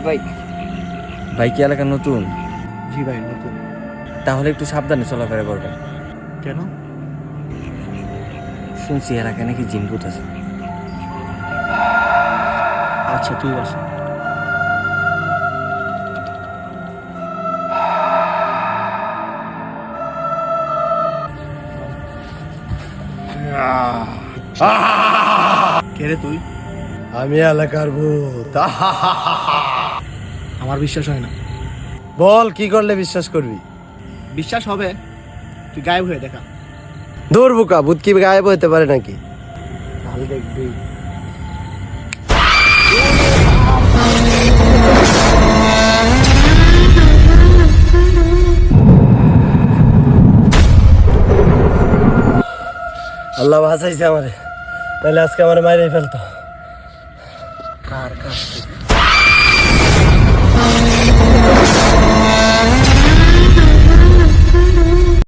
ভাই ভাই কি এলাকা নতুন? জি ভাই নতুন। তাহলে একটু সাবধানে চলাফেরা করবেন। কেন? শুনছি এলাকায় নাকি জিনভূত আছে। আচ্ছা ঠিক আছে। কে রে তুই? আমি এলাকার ভূত। আমার বিশ্বাস হয় না। বল কি করলে বিশ্বাস করবি? বিশ্বাস হবে, তুই গায়েব হয়ে দেখা। দূর বুকা, ভূত কি গায়েব হতে পারে নাকি? তাহলে দেখবি। আল্লাহ বাঁচাইছে আমারে, তাহলে আজকে আমার মাইরে ফেলতো। কার কাছ থেকে?